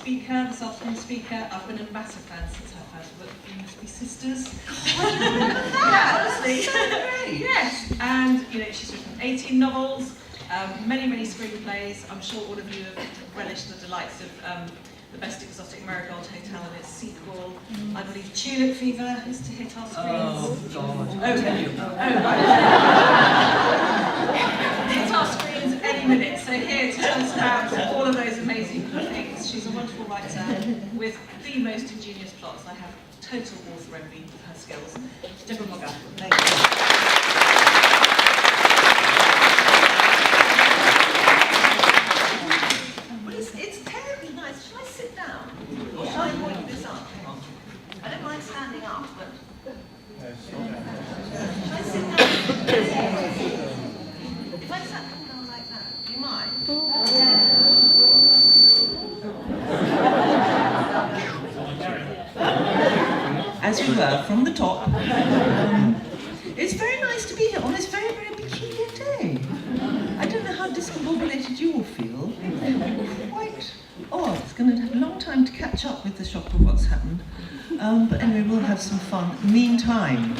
speaker, this afternoon's speaker. I've been a massive fan since her first book, You Must Be Sisters. Yeah, honestly. Yes, and she's written 18 novels, many screenplays. I'm sure all of you have relished the delights of The Best Exotic Marigold Hotel and its sequel. I believe Tulip Fever is to hit our screens. Oh, God. Right. Hit our screens any minute. So here to tell us about all of those amazing things. She's a wonderful writer with the most ingenious plots. I have total author envy of her skills. Deborah Moggach. Thank you. It's terribly nice. Shall I sit down? Or shall I point this up? Hang on. I don't mind standing up, but... Shall I sit down? If I sat down like that, do you mind? As we were, from the top. It's very nice to be here on this very, very peculiar day. I don't know how discombobulated you all feel. Quite odd. It's going to have a long time to catch up with the shock of what's happened. But anyway, we'll have some fun. Meantime,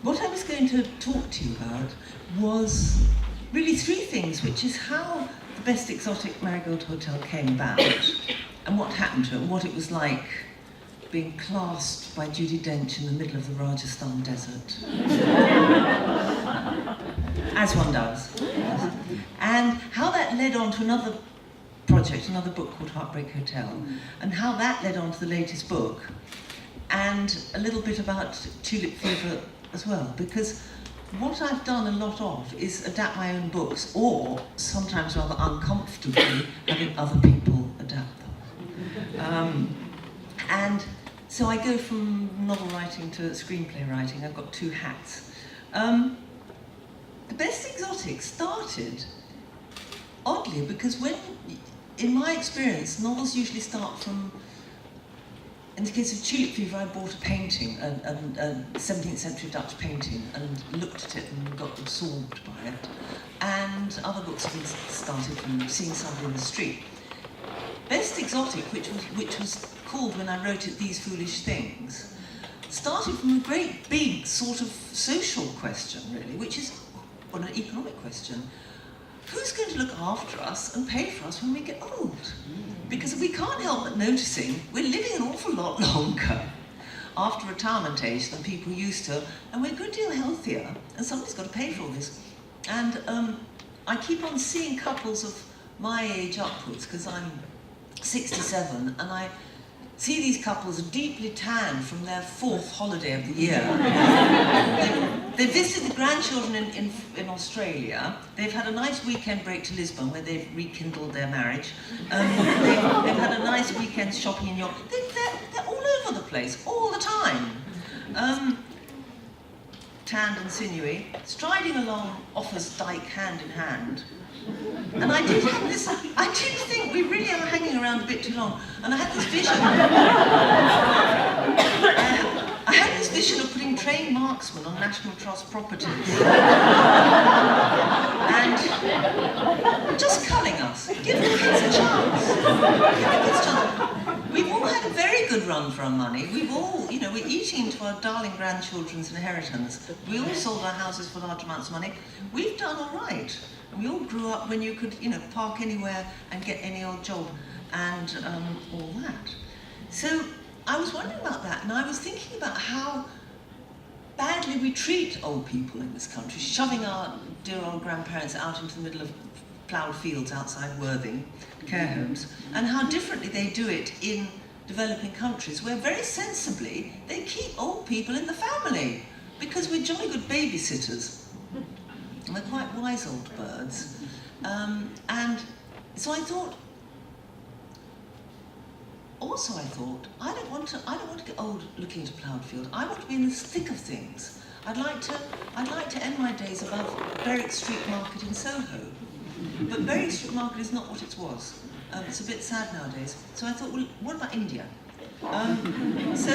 what I was going to talk to you about was really three things, which is how The Best Exotic Marigold Hotel came about, and what happened to it, and what it was like being classed by Judi Dench in the middle of the Rajasthan desert. As one does. And how that led on to another project, another book called Heartbreak Hotel, and how that led on to the latest book, and a little bit about Tulip Fever as well, because what I've done a lot of is adapt my own books, or sometimes rather uncomfortably having other people adapt them. And so I go from novel writing to screenplay writing. I've got two hats. The Best Exotic started, oddly, because when, in my experience, novels usually start from, in the case of Tulip Fever, I bought a painting, a 17th century Dutch painting, and looked at it and got absorbed by it. And other books have been started from seeing somebody in the street. Best Exotic, which was called, when I wrote it, These Foolish Things, started from a great big sort of social question, really, which is, well, an economic question. Who's going to look after us and pay for us when we get old? Because we can't help but noticing we're living an awful lot longer after retirement age than people used to, and we're a good deal healthier, and somebody's got to pay for all this. And I keep on seeing couples of my age upwards, because I'm 67, and I see these couples deeply tanned from their 4th holiday of the year. They visited the grandchildren in Australia. They've had a nice weekend break to Lisbon, where they've rekindled their marriage. They've had a nice weekend shopping in York. They're all over the place, all the time. Tanned and sinewy, striding along Offa's Dyke hand in hand. And I did think we really are hanging around a bit too long. And I had this vision. I had this vision of putting trained marksmen on National Trust properties. And just culling us. Give the kids a chance. We've all had a very good run for our money. We've all, we're eating into our darling grandchildren's inheritance. We all sold our houses for large amounts of money. We've done all right. We all grew up when you could, park anywhere and get any old job and all that. So I was wondering about that, and I was thinking about how badly we treat old people in this country, shoving our dear old grandparents out into the middle of ploughed fields outside Worthing, care homes, and how differently they do it in developing countries, where very sensibly they keep old people in the family, because we're jolly good babysitters. We're quite wise old birds. And so I thought, I don't want to get old looking at a ploughed field. I want to be in the thick of things. I'd like to end my days above Berwick Street Market in Soho. But Berwick Street Market is not what it was. It's a bit sad nowadays. So I thought, well, what about India? So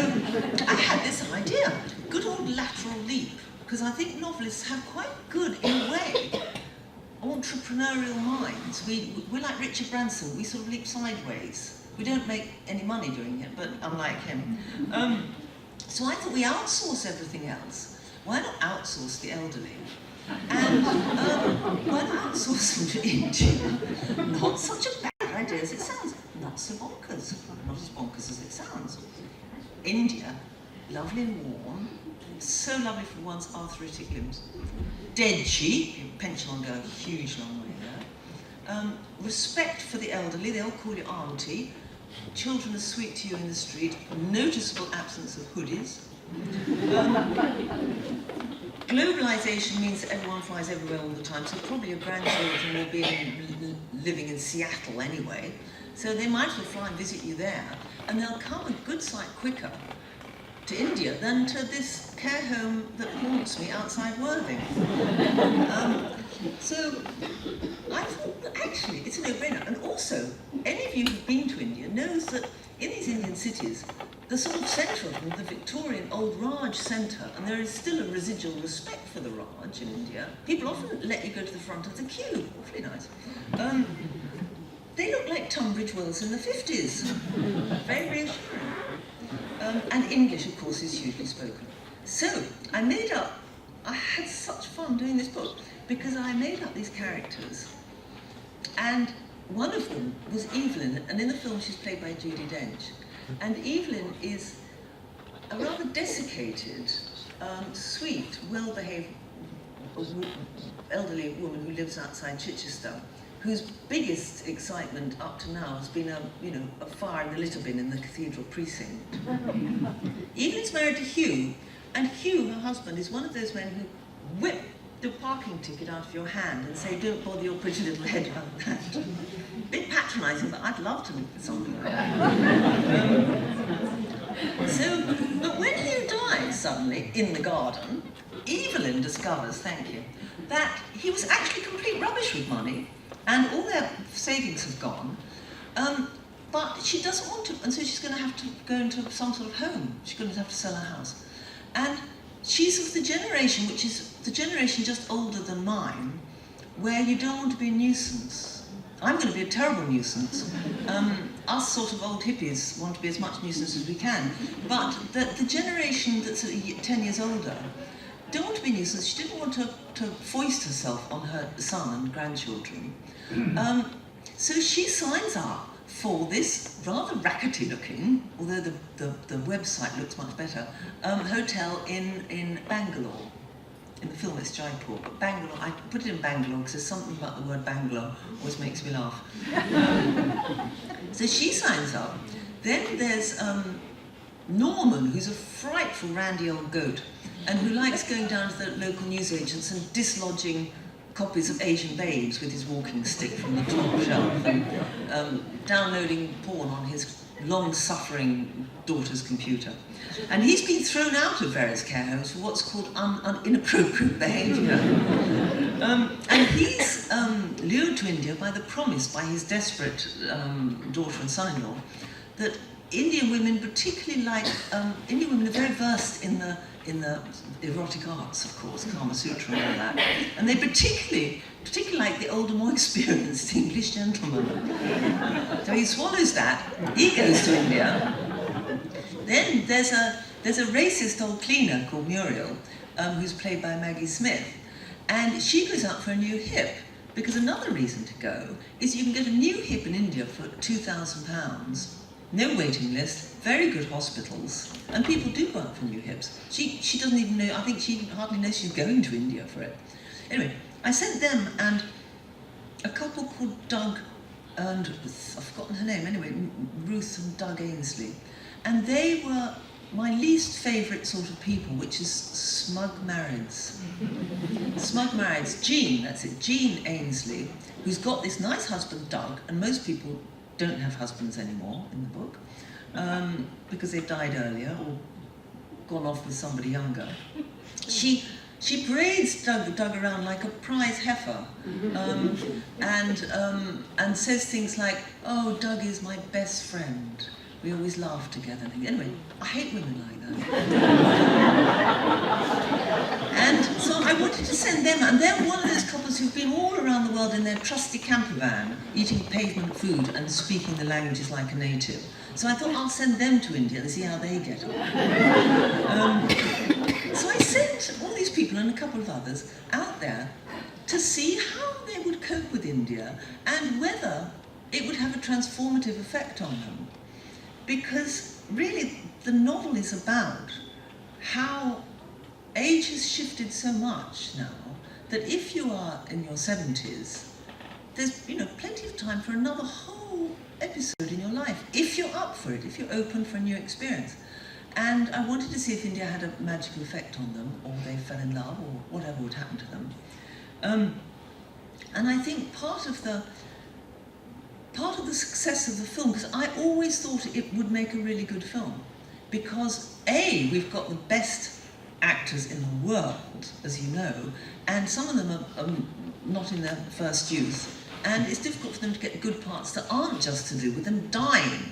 I had this idea, good old lateral leap, because I think novelists have quite good, in a way, entrepreneurial minds. We're like Richard Branson, we sort of leap sideways. We don't make any money doing it, but unlike him. So I thought we outsource everything else. Why not outsource the elderly? And why not outsource them to India? Not such a bad idea as it sounds. Not so bonkers. Not as bonkers as it sounds. India, lovely and warm, so lovely for one's arthritic limbs. Dead cheap, pension will go a huge long way there. Respect for the elderly, they'll call you auntie. Children are sweet to you in the street. Noticeable absence of hoodies. Globalization means that everyone flies everywhere all the time, so probably your grandchildren will be living in Seattle anyway. So they might as well fly and visit you there, and they'll come a good sight quicker to India than to this care home that haunts me outside Worthing. So I thought, well, actually, it's a no-brainer. And also, any of you who've been to India knows that in these Indian cities, the sort of centre of them, the Victorian old Raj centre, and there is still a residual respect for the Raj in India. People often let you go to the front of the queue, awfully nice. They look like Tunbridge Wells in the 50s. Very reassuring. And English, of course, is hugely spoken. So, I had such fun doing this book, because I made up these characters. And one of them was Evelyn, and in the film she's played by Judi Dench. And Evelyn is a rather desiccated, sweet, well-behaved elderly woman who lives outside Chichester, whose biggest excitement up to now has been a fire in the litter bin in the cathedral precinct. Evelyn's married to Hugh, and Hugh, her husband, is one of those men who whip the parking ticket out of your hand and say, don't bother your pretty little head about that. A bit patronising, but I'd love to live with somebody like that. But when Hugh dies suddenly in the garden, Evelyn discovers, thank you, that he was actually complete rubbish with money, and all their savings have gone, but she doesn't want to, and so she's going to have to go into some sort of home. She's going to have to sell her house. And she's of the generation, which is the generation just older than mine, where you don't want to be a nuisance. I'm going to be a terrible nuisance. Us sort of old hippies want to be as much nuisance as we can. But the generation that's 10 years older don't want to be a nuisance. She didn't want to foist herself on her son and grandchildren. So she signs up for this rather rackety looking, although the website looks much better, hotel in Bangalore. In the film it's Jaipur, but Bangalore, I put it in Bangalore because there's something about the word Bangalore always makes me laugh. So she signs up. Then there's Norman, who's a frightful randy old goat, and who likes going down to the local newsagents and dislodging copies of Asian Babes with his walking stick from the top shelf, and downloading porn on his long-suffering daughter's computer. And he's been thrown out of various care homes for what's called inappropriate behaviour. And he's lured to India by the promise by his desperate daughter and son-in-law that Indian women particularly like, Indian women are very versed in the erotic arts, of course, Kama Sutra and all that. And they particularly like the older, more experienced English gentleman. So he swallows that, he goes to India. Then there's a racist old cleaner called Muriel, who's played by Maggie Smith. And she goes out for a new hip, because another reason to go is you can get a new hip in India for £2,000. No waiting list, very good hospitals, and people do go out for new hips. She doesn't even know, I think she hardly knows she's going to India for it. Anyway, I sent them and a couple called Doug and, I've forgotten her name, anyway, Ruth and Doug Ainsley. And they were my least favourite sort of people, which is smug marrieds. Smug marrieds. Jean, that's it, Jean Ainsley, who's got this nice husband, Doug, and most people don't have husbands anymore in the book, because they've died earlier or gone off with somebody younger. She parades Doug around like a prize heifer, and says things like, "Oh, Doug is my best friend. We always laugh together." Anyway, I hate women like that. And so I wanted to send them, and they're one of those couples who've been all around the world world in their trusty camper van, eating pavement food and speaking the languages like a native. So I thought I'll send them to India and see how they get on. So I sent all these people and a couple of others out there to see how they would cope with India and whether it would have a transformative effect on them. Because really the novel is about how age has shifted so much now that if you are in your 70s, there's plenty of time for another whole episode in your life, if you're up for it, if you're open for a new experience. And I wanted to see if India had a magical effect on them, or they fell in love, or whatever would happen to them. And I think part of the success of the film, because I always thought it would make a really good film, because A, we've got the best actors in the world, as you know, and some of them are not in their first youth, and it's difficult for them to get good parts that aren't just to do with them dying.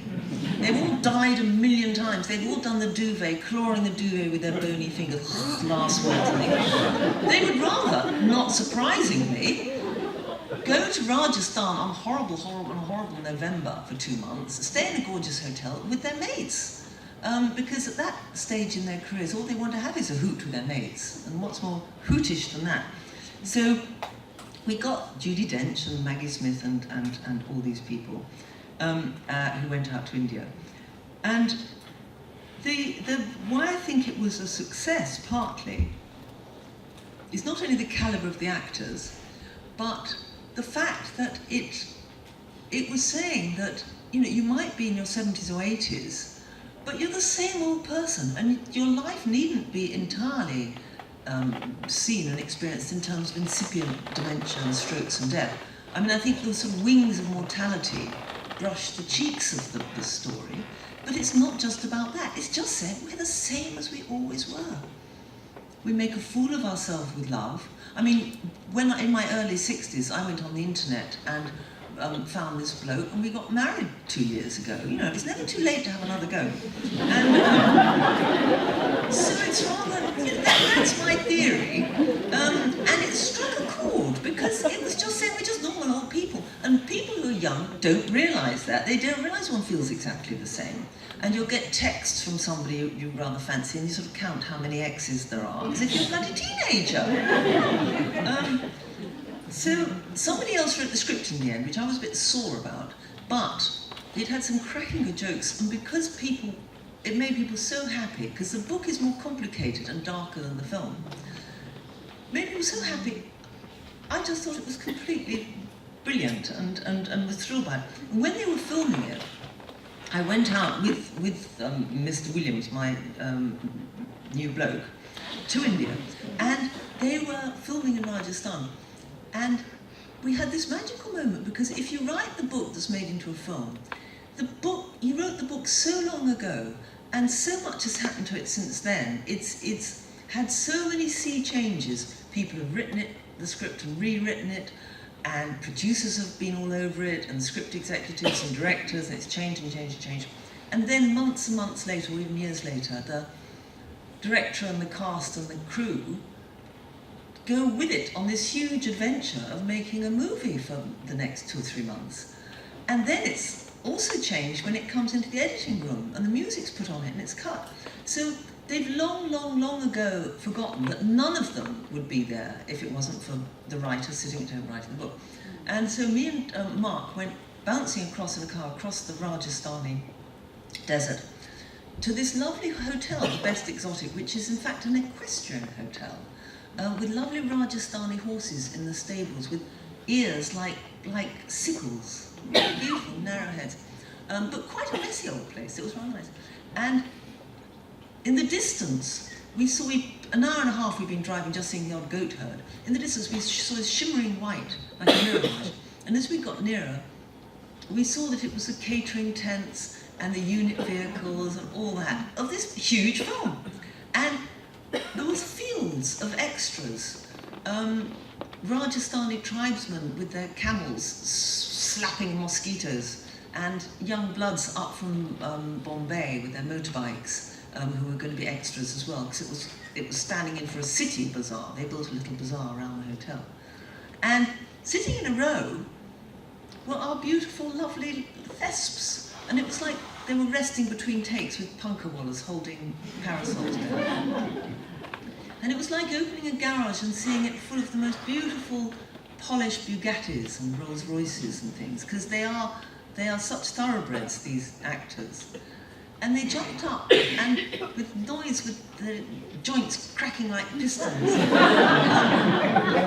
They've all died a million times. They've all done the duvet, clawing the duvet with their bony fingers, last words, I think. They would rather, not surprisingly, go to Rajasthan on horrible November for 2 months, stay in a gorgeous hotel with their mates. Because at that stage in their careers, all they want to have is a hoot with their mates. And what's more hootish than that? So we got Judi Dench and Maggie Smith and all these people who went out to India. And why I think it was a success, partly, is not only the calibre of the actors, but the fact that it was saying that you might be in your 70s or 80s, but you're the same old person, and your life needn't be entirely seen and experienced in terms of incipient dementia and strokes and death. I mean, I think the sort of wings of mortality brush the cheeks of the story, but it's not just about that. It's just saying we're the same as we always were. We make a fool of ourselves with love. I mean, when in my early 60s, I went on the internet and found this bloke, and we got married 2 years ago. It's never too late to have another go. And so it's rather, that's my theory. And it struck a chord, because it was just saying we're just normal old people. And people who are young don't realise that. They don't realise one feels exactly the same. And you'll get texts from somebody you rather fancy, and you sort of count how many exes there are, as if you're a bloody teenager. So somebody else wrote the script in the end, which I was a bit sore about, but it had some cracking good jokes, and because it made people so happy, because the book is more complicated and darker than the film, made people so happy, I just thought it was completely brilliant and was thrilled by it. And when they were filming it, I went out with Mr. Williams, my new bloke, to India, and they were filming in Rajasthan. And we had this magical moment, because if you write the book that's made into a film, you wrote the book so long ago, and so much has happened to it since then. It's had so many sea changes. People have written it, the script, and rewritten it, and producers have been all over it, and script executives and directors, and it's changed and changed and changed. And then months and months later, or even years later, the director and the cast and the crew go with it on this huge adventure of making a movie for the next 2 or 3 months. And then it's also changed when it comes into the editing room and the music's put on it and it's cut. So they've long ago forgotten that none of them would be there if it wasn't for the writer sitting at home writing the book. And so me and Mark went bouncing across in a car across the Rajasthani desert to this lovely hotel, the Best Exotic, which is in fact an equestrian hotel. With lovely Rajasthani horses in the stables with ears like sickles, beautiful narrow heads, but quite a messy old place. It was rather nice. And in the distance, we saw an hour and a half we'd been driving, just seeing the odd goat herd. In the distance, we saw this shimmering white, like a mirage. And as we got nearer, we saw that it was the catering tents and the unit vehicles and all that of this huge farm. And there was fields of extras, Rajasthani tribesmen with their camels slapping mosquitoes, and young bloods up from Bombay with their motorbikes, who were going to be extras as well, because it was standing in for a city bazaar. They built a little bazaar around the hotel. And sitting in a row were our beautiful, lovely thesps. And it was like they were resting between takes with punkah wallahs holding parasols down. And it was like opening a garage and seeing it full of the most beautiful, polished Bugattis and Rolls Royces and things, because they are such thoroughbreds, these actors. And they jumped up and with noise, with the joints cracking like pistons,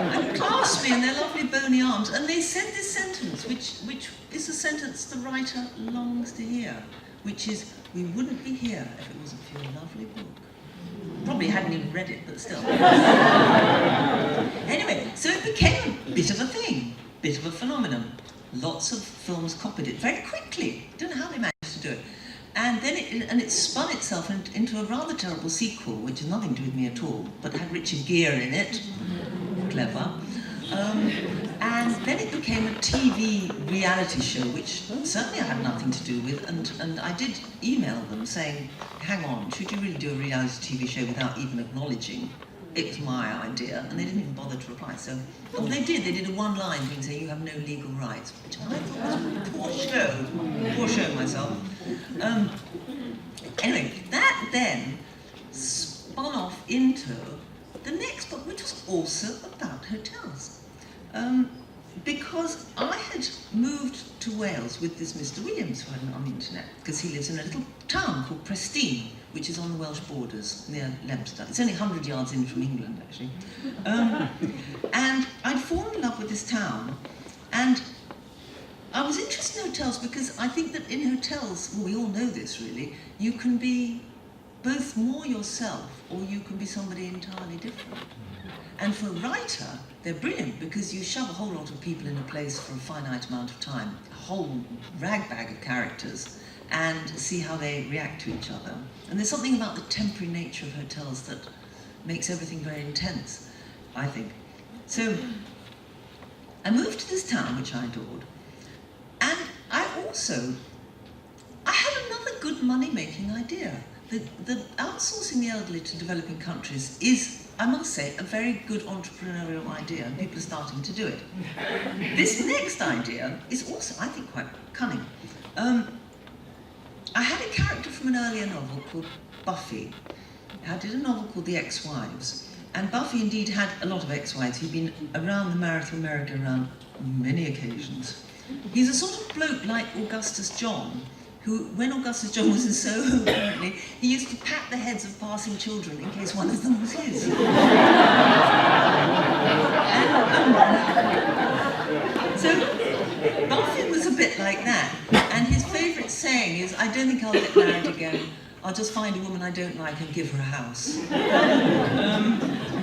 and clasped me in their lovely bony arms. And they said this sentence, which is a sentence the writer longs to hear, which is, "We wouldn't be here if it wasn't for your lovely book." Probably hadn't even read it, but still. Anyway, so it became a bit of a thing, bit of a phenomenon. Lots of films copied it very quickly. Don't know how they managed to do it. And then it spun itself into a rather terrible sequel, which has nothing to do with me at all, but had Richard Gere in it. Clever. And then it became a TV reality show, which certainly I had nothing to do with, and I did email them saying, hang on, should you really do a reality TV show without even acknowledging it was my idea? And they didn't even bother to reply. So, oh, they did a one-line thing saying, you have no legal rights, which I thought was poor show myself. Anyway, that then spun off into the next book, which was also about hotels. Because I had moved to Wales with this Mr. Williams, who I met on the internet, because he lives in a little town called Prestine, which is on the Welsh borders, near Leominster. It's only 100 yards in from England, actually. And I'd fallen in love with this town, and I was interested in hotels because I think that in hotels, well, we all know this really, you can be both more yourself or you can be somebody entirely different. And for a writer, they're brilliant because you shove a whole lot of people in a place for a finite amount of time, a whole ragbag of characters, and see how they react to each other. And there's something about the temporary nature of hotels that makes everything very intense, I think. So I moved to this town, which I adored, and I had another good money-making idea. The outsourcing the elderly to developing countries is, I must say, a very good entrepreneurial idea, and people are starting to do it. This next idea is also, I think, quite cunning. I had a character from an earlier novel called Buffy. I did a novel called The Ex-Wives, and Buffy indeed had a lot of ex-wives. He'd been around the marital merry-go-round on many occasions. He's a sort of bloke like Augustus John, who, when Augustus John was in Soho, apparently, he used to pat the heads of passing children in case one of them was his. So Buffy was a bit like that, and his favourite saying is, I don't think I'll get married again, I'll just find a woman I don't like and give her a house.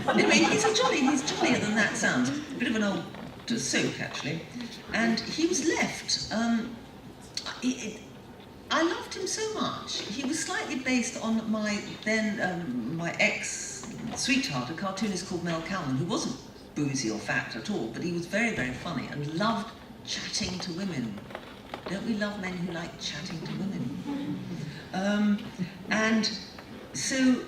Anyway, he's jollier than that sounds. A bit of an old soak, actually. And he was left. I loved him so much. He was slightly based on my ex-sweetheart, a cartoonist called Mel Calman, who wasn't boozy or fat at all, but he was very, very funny and loved chatting to women. Don't we love men who like chatting to women? And so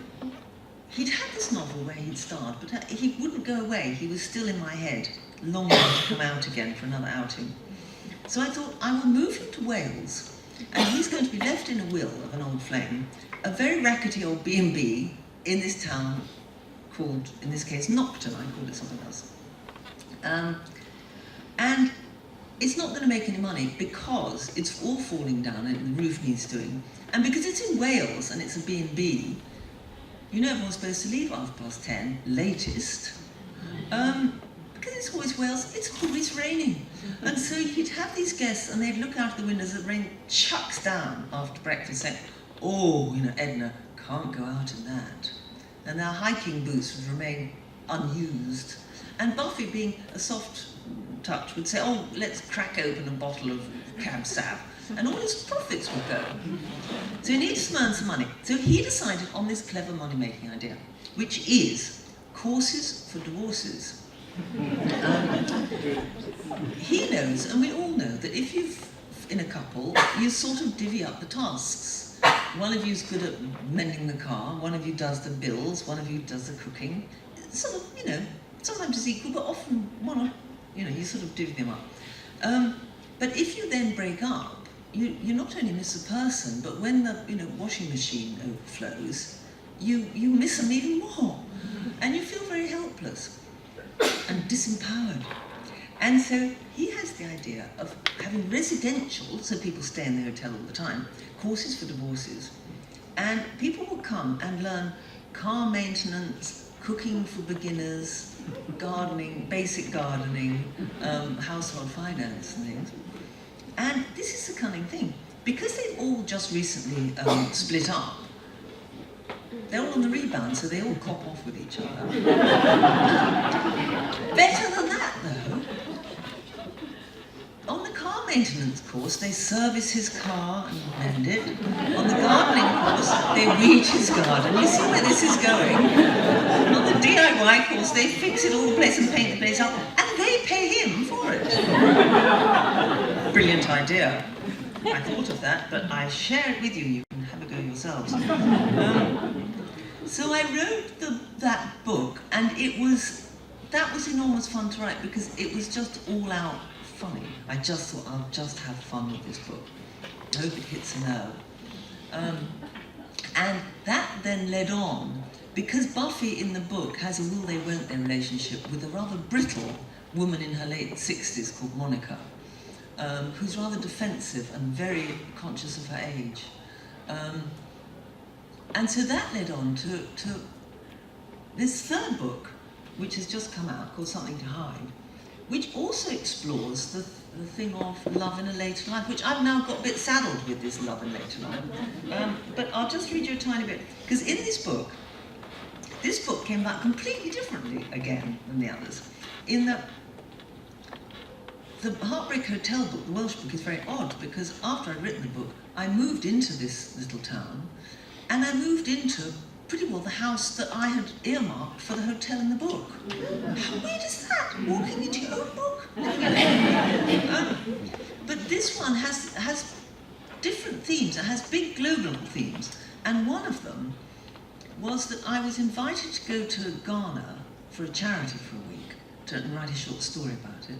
he'd had this novel where he'd starred, but he wouldn't go away. He was still in my head, longing to come out again for another outing. So I thought, I will move him to Wales, and he's going to be left in a will of an old flame, a very rackety old B&B in this town called, in this case, Nocton. I called it something else. And it's not going to make any money because it's all falling down and the roof needs doing. And because it's in Wales and it's a B&B, you know everyone's supposed to leave 10:30, latest. Because it's always Wales, it's always raining. And so you'd have these guests and they'd look out the windows as the rain chucks down after breakfast saying, oh, Edna, can't go out in that. And their hiking boots would remain unused. And Buffy, being a soft touch, would say, oh, let's crack open a bottle of Cab Sav. And all his profits would go. So he needed to earn some money. So he decided on this clever money-making idea, which is courses for divorces. He knows, and we all know, that if you're in a couple, you sort of divvy up the tasks. One of you's good at mending the car, one of you does the bills, one of you does the cooking. Sort of, sometimes it's equal, but often one You sort of divvy them up. But if you then break up, you not only miss a person, but when the washing machine overflows, you miss them even more. And you feel very helpless and disempowered. And so he has the idea of having residential, so people stay in the hotel all the time, courses for divorces. And people will come and learn car maintenance, cooking for beginners, gardening, basic gardening, household finance and things. And this is the cunning thing. Because they've all just recently split up, they're all on the rebound, so they all cop off with each other. Better than that, though. On the car maintenance course, they service his car and mend it. On the gardening course, they weed his garden. You see where this is going? On the DIY course, they fix it all the place and paint the place up, and they pay him for it. Brilliant idea. I thought of that, but I share it with you. You can have a go yourselves. So I wrote that book, and that was enormous fun to write because it was just all out funny. I just thought I'll just have fun with this book. I hope it hits a nerve. And that then led on, because Buffy in the book has a will they won't they relationship with a rather brittle woman in her late 60s called Monica, who's rather defensive and very conscious of her age. And so that led on to this third book, which has just come out, called Something to Hide, which also explores the thing of love in a later life, which I've now got a bit saddled with, this love in later life. But I'll just read you a tiny bit, because in this book came back completely differently again than the others, in that the Heartbreak Hotel book, the Welsh book, is very odd, because after I'd written the book, I moved into this little town, and I moved into pretty well the house that I had earmarked for the hotel in the book. How weird is that? Walking into your own book? But this one has different themes. It has big global themes. And one of them was that I was invited to go to Ghana for a charity for a week to write a short story about it.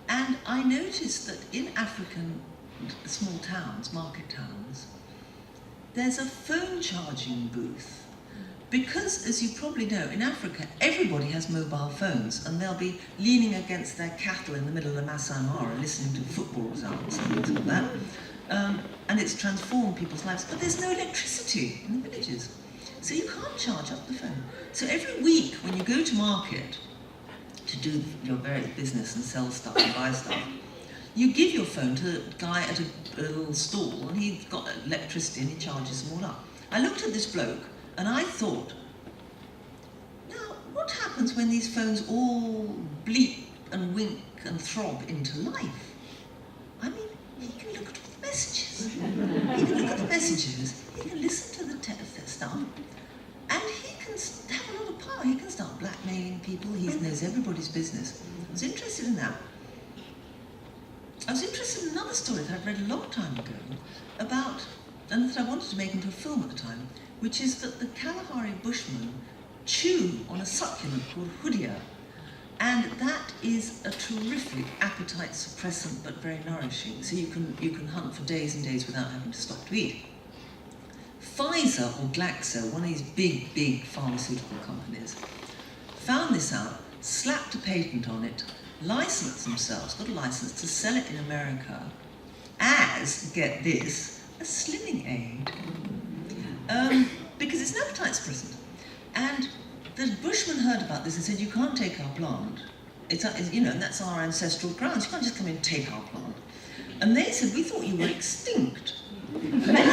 And I noticed that in African small towns, market towns, there's a phone charging booth. Because, as you probably know, in Africa, everybody has mobile phones, and they'll be leaning against their cattle in the middle of the Masai Mara, listening to football results and things like that. And it's transformed people's lives. But there's no electricity in the villages, so you can't charge up the phone. So every week, when you go to market to do your various business and sell stuff and buy stuff, you give your phone to a guy at a little stall, and he's got electricity and he charges them all up. I looked at this bloke, and I thought, now, what happens when these phones all bleep and wink and throb into life? I mean, he can look at all the messages. He can look at the messages, he can listen to the stuff, and he can have a lot of power. He can start blackmailing people, he knows everybody's business. I was interested in that. I was interested in another story that I'd read a long time ago about, and that I wanted to make into a film at the time, which is that the Kalahari Bushmen chew on a succulent called hudia, and that is a terrific appetite suppressant but very nourishing, so you can hunt for days and days without having to stop to eat. Pfizer or Glaxo, one of these big pharmaceutical companies, found this out, slapped a patent on it, licensed themselves, got a license to sell it in America as, get this, a slimming aid. Because it's an appetite suppressant. And the Bushmen heard about this and said, you can't take our plant. It's and that's our ancestral grounds. You can't just come in and take our plant. And they said, we thought you were extinct. And they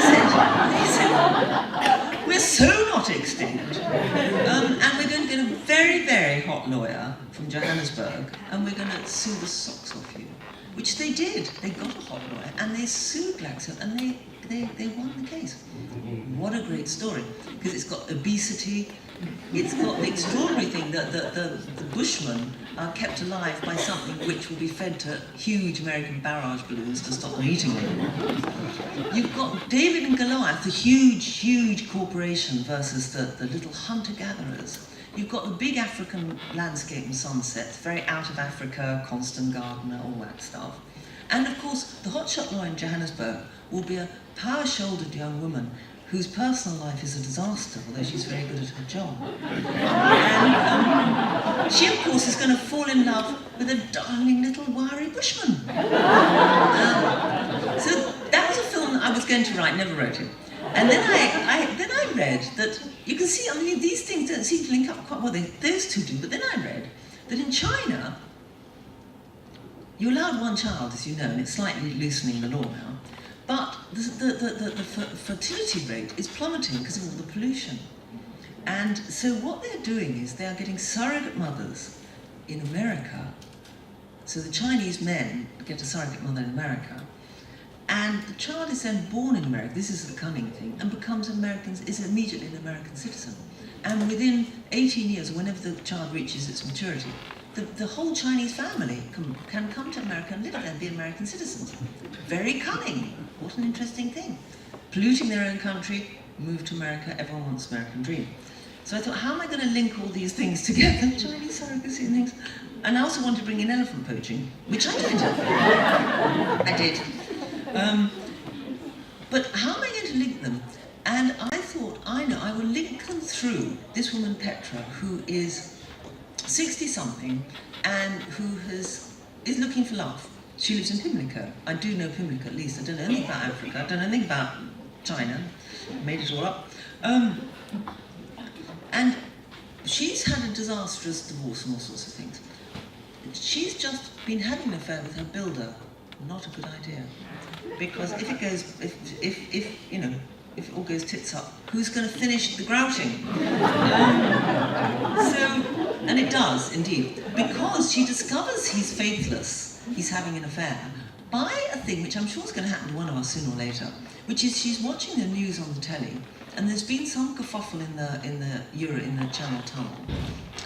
said, we're so not extinct. And we're going to get a very hot lawyer from Johannesburg, and we're going to sue the socks off you. Which they did. They got a hot lawyer, and they sued Glaxo, and they won the case. What a great story, because it's got obesity, it's got the extraordinary thing that the Bushmen are kept alive by something which will be fed to huge American barrage balloons to stop them eating them. You've got David and Goliath, the huge corporation versus the little hunter-gatherers. you've got the big African landscape and sunsets, very out of Africa, constant gardener, all that stuff. And of course, the hotshot lawyer in Johannesburg will be a power-shouldered young woman whose personal life is a disaster, although she's very good at her job. And she, of course, is going to fall in love with a darling little wiry bushman. So that was a film that I was going to write, never wrote it. And then I read that, you can see, I mean, these things don't seem to link up quite well, those two do, but then I read that in China, you allowed one child, as you know, and it's slightly loosening the law now, but the fertility rate is plummeting because of all the pollution. And so what they're doing is they are getting surrogate mothers in America. So the Chinese men get a surrogate mother in America, and the child is then born in America, this is the cunning thing, and becomes is immediately an American citizen. And within 18 years, or whenever the child reaches its maturity, the whole Chinese family can come to America and live there and be American citizens. Very cunning. What an interesting thing. Polluting their own country, move to America, everyone wants the American dream. So I thought, how am I going to link all these things together? Chinese surrogacy and things. And I also wanted to bring in elephant poaching, which I did. I did. But how am I going to link them? And I thought, I know, I will link them through this woman Petra, who is 60-something and who is looking for love. She lives in Pimlico. I do know Pimlico at least. I don't know anything about Africa. I don't know anything about China. Made it all up. And she's had a disastrous divorce and all sorts of things. She's just been having an affair with her builder. Not a good idea. Because if it goes, if you know, if it all goes tits up, who's going to finish the grouting? And it does, indeed. Because she discovers he's faithless, he's having an affair, by a thing which I'm sure is going to happen to one of us sooner or later, which is she's watching the news on the telly, and there's been some kerfuffle in the Channel Tunnel,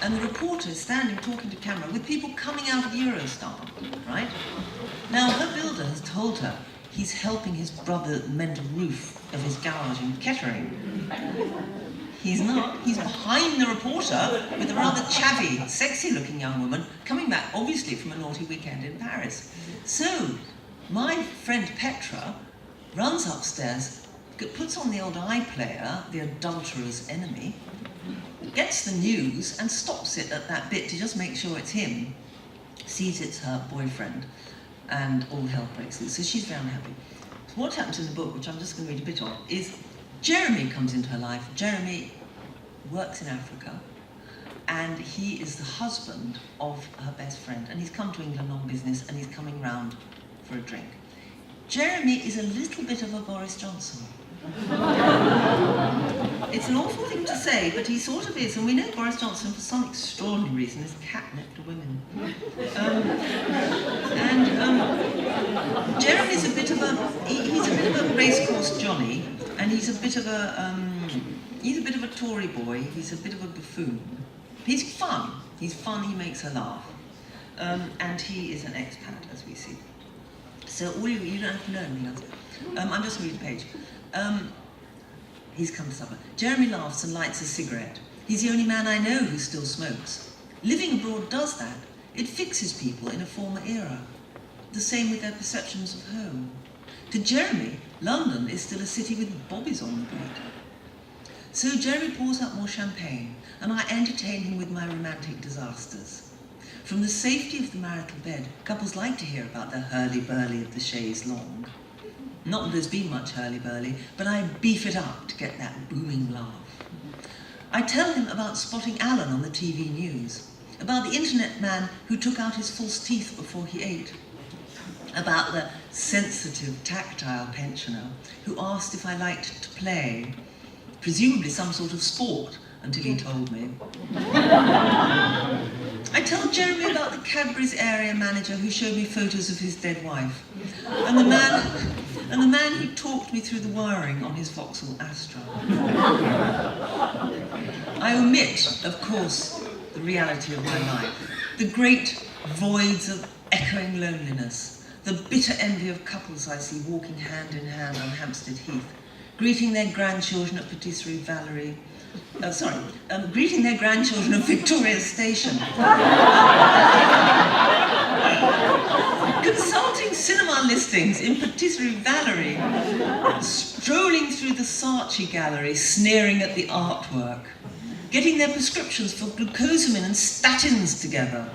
and the reporter is standing talking to camera with people coming out of Eurostar, right? Now, her builder has told her he's helping his brother mend the roof of his garage in Kettering. He's not. He's behind the reporter with a rather chavvy, sexy-looking young woman coming back, obviously, from a naughty weekend in Paris. So, my friend Petra runs upstairs, puts on the old iPlayer, the adulterer's enemy, gets the news and stops it at that bit to just make sure it's him, sees it's her boyfriend, and all hell breaks loose. So she's very unhappy. So what happens in the book, which I'm just going to read a bit of, is Jeremy comes into her life. Jeremy works in Africa, and he is the husband of her best friend, and he's come to England on business, and he's coming round for a drink. Jeremy is a little bit of a Boris Johnson. It's an awful thing to say, but he sort of is, and we know Boris Johnson, for some extraordinary reason, is catnip to women. Jeremy's a bit of a racecourse Johnny, and he's a bit of a Tory boy. He's a bit of a buffoon. He's fun. He's fun. He makes her laugh, and he is an expat, as we see. So you don't have to know anything else. I'm just reading a page. He's come to supper. Jeremy laughs and lights a cigarette. He's the only man I know who still smokes. Living abroad does that. It fixes people in a former era. The same with their perceptions of home. To Jeremy, London is still a city with bobbies on the beat. So Jeremy pours out more champagne, and I entertain him with my romantic disasters. From the safety of the marital bed, couples like to hear about the hurly-burly of the chaise longue. Not that there's been much hurly-burly, but I beef it up to get that booming laugh. I tell him about spotting Alan on the TV news, about the internet man who took out his false teeth before he ate, about the sensitive, tactile pensioner who asked if I liked to play, presumably some sort of sport, until he told me. I tell Jeremy about the Cadbury's area manager who showed me photos of his dead wife, and the man who talked me through the wiring on his Vauxhall Astra. I omit, of course, the reality of my life, the great voids of echoing loneliness, the bitter envy of couples I see walking hand in hand on Hampstead Heath, greeting their grandchildren at Patisserie Valerie, greeting their grandchildren at Victoria Station. Consulting cinema listings, in patisserie Valerie, strolling through the Saatchi gallery, sneering at the artwork, getting their prescriptions for glucosamine and statins together,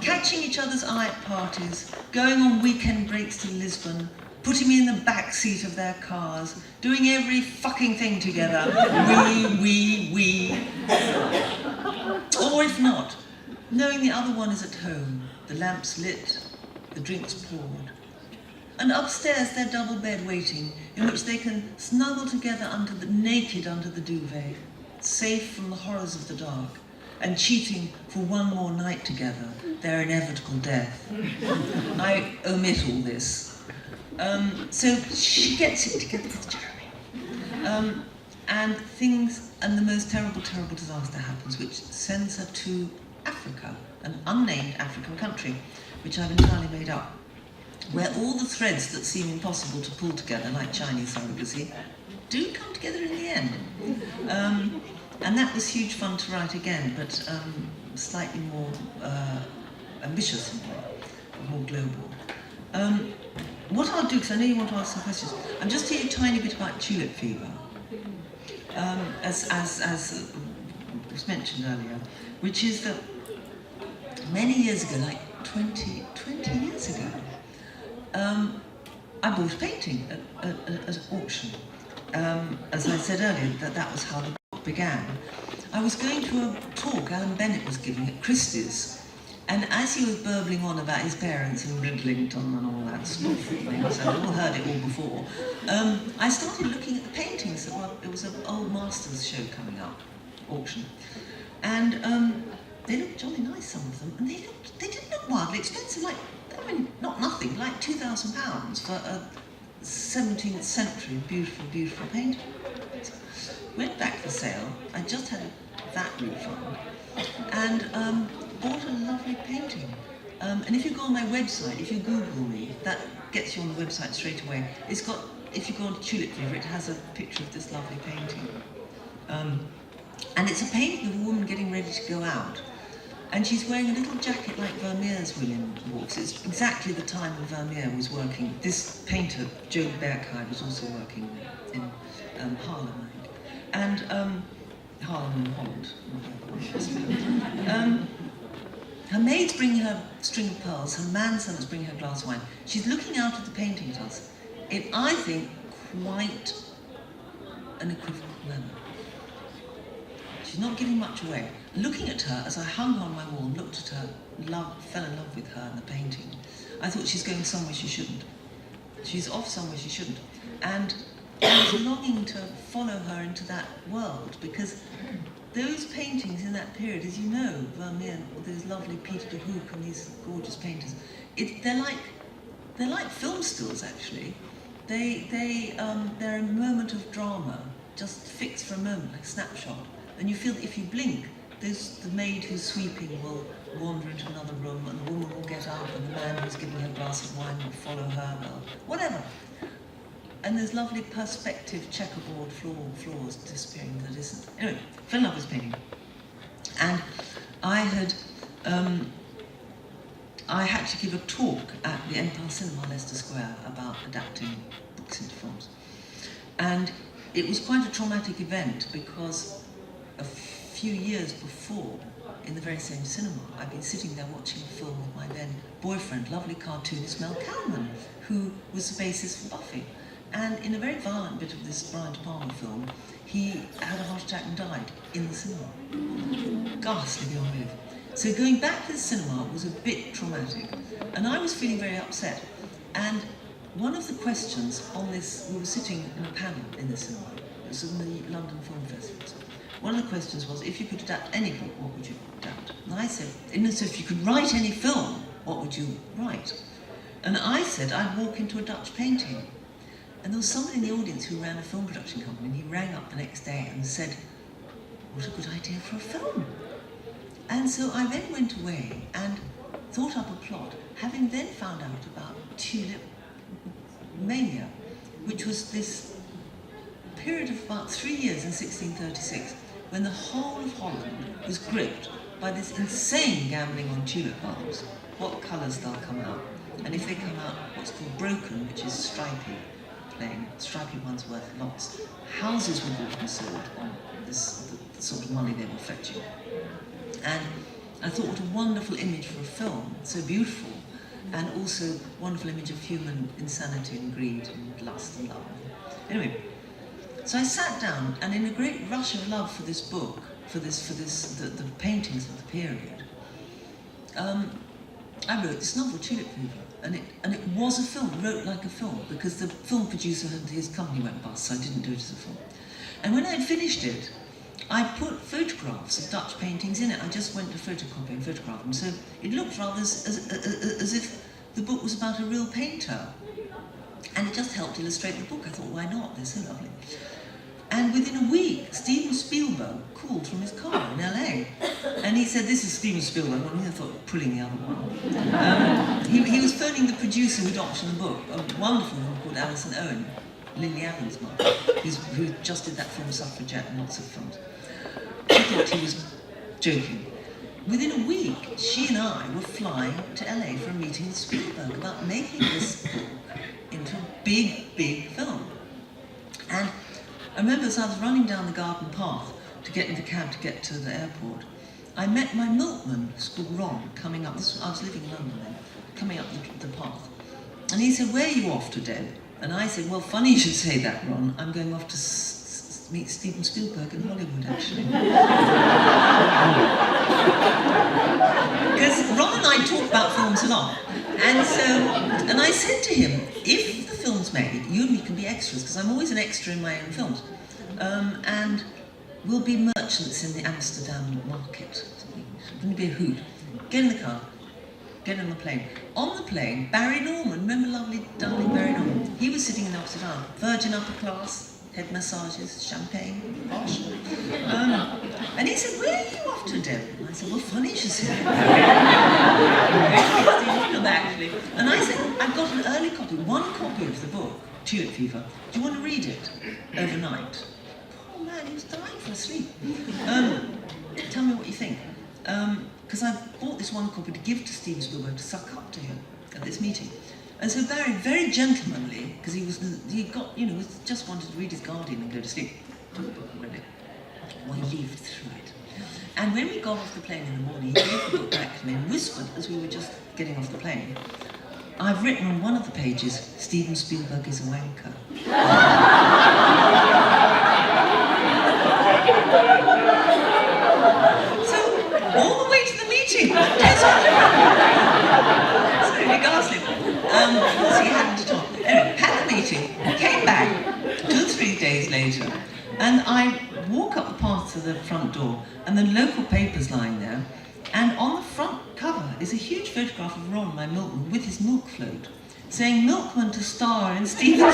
catching each other's eye at parties, going on weekend breaks to Lisbon, putting me in the back seat of their cars, doing every fucking thing together, we. Or if not, knowing the other one is at home, the lamps lit, the drinks poured. And upstairs their double bed waiting, in which they can snuggle together naked under the duvet, safe from the horrors of the dark, and cheating for one more night together, their inevitable death. I omit all this. So she gets it together with Jeremy. And the most terrible, terrible disaster happens, which sends her to Africa, an unnamed African country, which I've entirely made up, where all the threads that seem impossible to pull together, like Chinese surrogacy, do come together in the end. And that was huge fun to write again, but slightly more ambitious in a way, more global. What I'll do, because I know you want to ask some questions, I'll just tell you a tiny bit about tulip fever, as was mentioned earlier, which is that many years ago, like 20 years ago, I bought a painting at an auction. As I said earlier, that was how the book began. I was going to a talk Alan Bennett was giving at Christie's, and as he was burbling on about his parents in Ridlington and all that sort of things, I'd all heard it all before, I started looking at the paintings that were, it was an old masters show coming up, auction, and they looked jolly nice, some of them, and they didn't look wildly expensive, like, I mean, not nothing, like £2,000 for a 17th century beautiful, beautiful painting. So, went back for sale, I just had a VAT refund, and bought a lovely painting. And if you go on my website, if you Google me, that gets you on the website straight away. It's got, if you go on to Tulip Fever, it has a picture of this lovely painting. And it's a painting of a woman getting ready to go out. And she's wearing a little jacket like Vermeer's William walks. It's exactly the time when Vermeer was working. This painter, Joan Berkheim, was also working in Haarlem, I think. And Haarlem in Holland, not the other one. Her maid's bringing her string of pearls, her manservant's bringing her a glass of wine. She's looking out at the painting at us in, I think, quite an equivocal manner. She's not giving much away. Looking at her, as I hung on my wall and looked at her, fell in love with her and the painting, I thought she's going somewhere she shouldn't. She's off somewhere she shouldn't. And I was longing to follow her into that world, because those paintings in that period, as you know, Vermeer, those lovely Peter de Hoek and these gorgeous painters, they're like film stills, actually. They're a moment of drama, just fixed for a moment, like a snapshot. And you feel that if you blink, the maid who's sweeping will wander into another room, and the woman will get up, and the man who's giving her a glass of wine will follow her, well, whatever. And there's lovely perspective checkerboard floors disappearing that isn't. Anyway, fell in love with this painting. And I had to give a talk at the Empire Cinema, Leicester Square, about adapting books into films. And it was quite a traumatic event, because a few years before, in the very same cinema, I'd been sitting there watching a film with my then boyfriend, lovely cartoonist Mel Kalman, who was the basis for Buffy. And in a very violent bit of this Brian De Palma film, he had a heart attack and died in the cinema. Ghastly beyond belief. So going back to the cinema was a bit traumatic. And I was feeling very upset. And one of the questions on this, we were sitting in a panel in the cinema, it was in the London Film Festival. One of the questions was, if you could adapt any book, what would you adapt? And I said, so if you could write any film, what would you write? And I said, I'd walk into a Dutch painting. And there was somebody in the audience who ran a film production company, and he rang up the next day and said, what a good idea for a film. And so I then went away and thought up a plot, having then found out about tulip mania, which was this period of about 3 years in 1636, when the whole of Holland was gripped by this insane gambling on tulip bulbs, what colours they'll come out, and if they come out what's called broken, which is stripy, plain, stripy ones worth lots. Houses were bought and sold on this, the sort of money they were fetching. And I thought, what a wonderful image for a film, so beautiful, and also wonderful image of human insanity and greed and lust and love. Anyway, so I sat down, and in a great rush of love for this book, the paintings of the period, I wrote this novel, Tulip Fever, and it was a film. I wrote like a film because the film producer, his company went bust, so I didn't do it as a film. And when I had finished it, I put photographs of Dutch paintings in it. I just went to photocopy and photograph them, so it looked rather as if the book was about a real painter, and it just helped illustrate the book. I thought, why not? They're so lovely. And within a week, Steven Spielberg called from his car in LA. And he said, this is Steven Spielberg. Well, I thought, pulling the other one. He was phoning the producer who'd optioned the book, a wonderful woman called Alison Owen, Lily Allen's mother, who just did that film Suffragette and lots of films. She thought he was joking. Within a week, she and I were flying to LA for a meeting with Spielberg about making this book into a big, big film. And I remember as I was running down the garden path to get in the cab to get to the airport, I met my milkman, who's called Ron, coming up. I was living in London then, coming up the path. And he said, where are you off to, Deb? And I said, well, funny you should say that, Ron. I'm going off to meet Steven Spielberg in Hollywood, actually. Because Ron and I talk about films a lot. And I said to him, if the film's made, you and me can be extras, because I'm always an extra in my own films. And we'll be merchants in the Amsterdam market. It's going to be a hoot. Get in the car. Get on the plane. On the plane, Barry Norman, remember lovely, darling Barry Norman? He was sitting in the opposite aisle. Virgin upper class, head massages, champagne, posh. And he said, where are you off to, Deb? And I said, well, funny you should say that. Actually. And I said, I've got an early copy, one copy of the book, Tulip Fever. Do you want to read it overnight? Oh man, he was dying for a sleep. Tell me what you think. Because I bought this one copy to give to Steven Spielberg to suck up to him at this meeting. And so Barry, very gentlemanly, because he just wanted to read his Guardian and go to sleep. Took the book and read it. Well, he lived through it. And when we got off the plane in the morning, he gave the book back to me and whispered as we were just getting off the plane, I've written on one of the pages, Steven Spielberg is a wanker. All the way to the meeting. Absolutely ghastly. So he hadn't to talk. Anyway, had the meeting, came back 2 or 3 days later, and I walk up the path to the front door, and the local paper's lying there, and on the front cover is a huge photograph of Ron, my milkman, with his milk float, saying milkman to star in Steven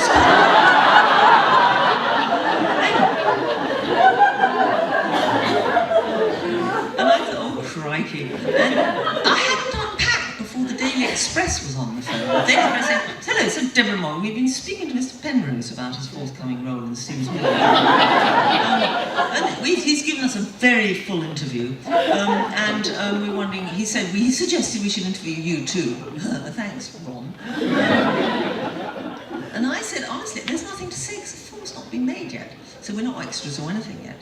And I thought, oh, crikey. And I hadn't unpacked before the Daily Express was on the phone. The Daily Express said, hello, so Deborah Moggach, we've been speaking to Mr. Penrose about his forthcoming role in Steven Spielberg. And he's given us a very full interview. We're wondering, he suggested we should interview you too. Thanks, Ron. And I said, honestly, there's nothing to say because the film's not been made yet. So we're not extras or anything yet.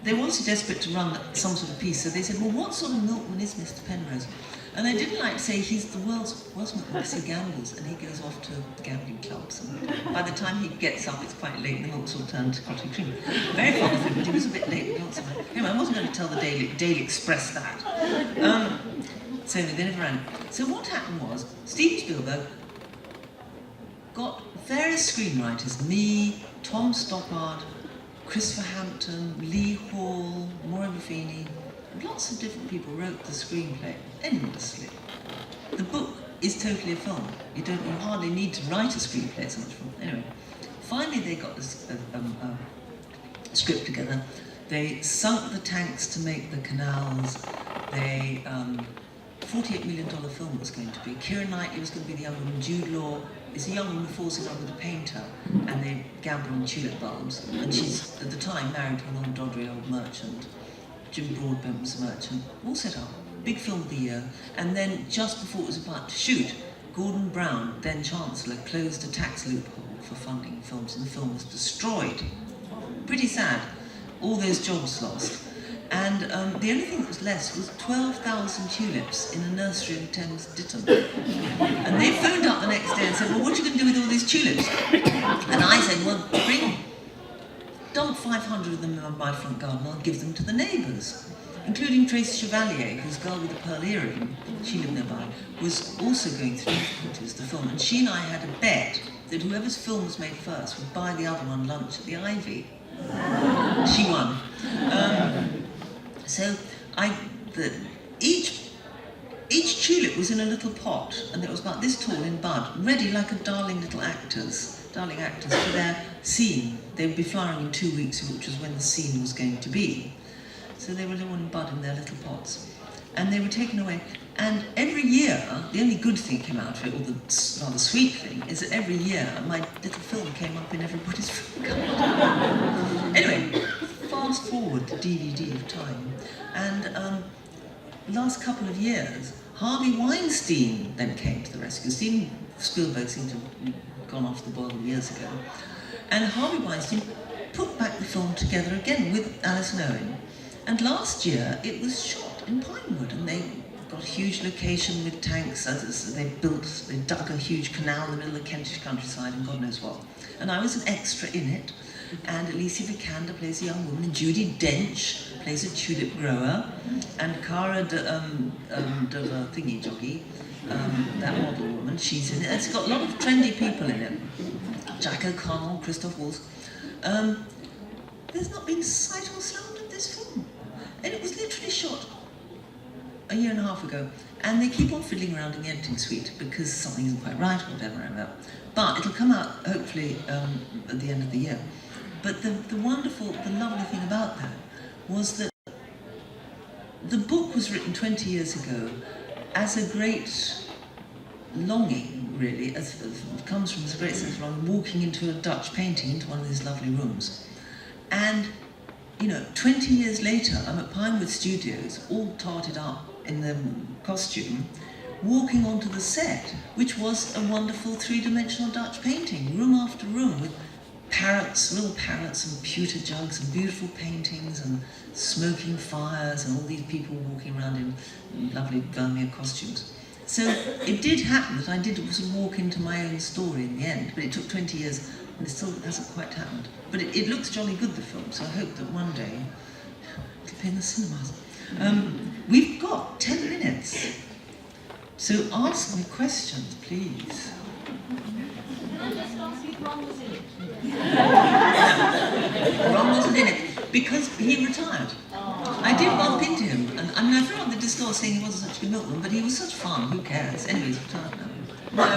They were also desperate to run some sort of piece, so they said, well, what sort of milkman is Mr. Penrose? And they didn't like to say he's the world's milkman because he gambles and he goes off to gambling clubs. And by the time he gets up, it's quite late and the milk's all turned to cottage cream. Very fond of him, but he was a bit late. Anyway, I wasn't going to tell the Daily Express that. So they never ran. So what happened was, Steven Spielberg got various screenwriters, me, Tom Stoppard, Christopher Hampton, Lee Hall, Maureen Buffini, lots of different people wrote the screenplay endlessly. The book is totally a film. You hardly need to write a screenplay, it's so much fun. Anyway, finally they got a script together. They sunk the tanks to make the canals. They $48 million film was going to be. Keira Knightley was going to be the young woman. Jude Law is a young woman who falls in love with a painter, and they gamble on tulip bulbs. And she's, at the time, married to an old doddery old merchant. Jim Broadbent was a merchant. All set up. Big film of the year. And then, just before it was about to shoot, Gordon Brown, then Chancellor, closed a tax loophole for funding films, and the film was destroyed. Pretty sad. All those jobs lost. And the only thing that was left was 12,000 tulips in a nursery in Thames Ditton. And they phoned up the next day and said, well, what are you going to do with all these tulips? And I said, well, dump 500 of them in my front garden, I'll give them to the neighbours. Including Tracy Chevalier, whose Girl with the Pearl Earring, she lived nearby, was also going through difficulties, the film. And she and I had a bet that whoever's film was made first would buy the other one lunch at the Ivy. She won. So each tulip was in a little pot, and it was about this tall in bud, ready like a darling actors for their scene. They would be flowering in 2 weeks, which was when the scene was going to be. So they were all in bud in their little pots. And they were taken away. And every year, the only good thing came out of it, or the rather sweet thing, is that every year my little film came up in everybody's film cupboard. Anyway, fast forward the DVD of time. And last couple of years, Harvey Weinstein then came to the rescue. Steven Spielberg seemed to have gone off the boil years ago. And Harvey Weinstein put back the film together again with Alison Owen. And last year, it was shot in Pinewood, and they got a huge location with tanks. They dug a huge canal in the middle of the Kentish countryside and God knows what. And I was an extra in it. And Alicia Vikander plays a young woman, and Judi Dench plays a tulip grower, and Cara Thingy Joggy, that model woman, she's in it. It's got a lot of trendy people in it. Jack O'Connell, Christoph Waltz. There's not been sight or sound of this film. And it was literally shot a year and a half ago. And they keep on fiddling around in the editing suite because something isn't quite right or whatever. But it'll come out, hopefully, at the end of the year. But the lovely thing about that was that the book was written 20 years ago as a great longing, really, it comes from this great sense of longing, walking into a Dutch painting, into one of these lovely rooms. And, 20 years later, I'm at Pinewood Studios, all tarted up in the costume, walking onto the set, which was a wonderful three-dimensional Dutch painting, room after room, with parrots, little parrots and pewter jugs and beautiful paintings and smoking fires and all these people walking around in lovely Vermeer costumes. So it did happen that I did sort of walk into my own story in the end, but it took 20 years and it still hasn't quite happened. But it looks jolly good, the film, so I hope that one day it'll be in the cinemas. We've got 10 minutes, so ask me questions, please. Can I just ask if Ron was in it? Ron wasn't in it because he retired. I did bump into him, and I feel like the discourse saying he wasn't such a good milkman, but he was such fun, who cares? Anyway, he's retired now.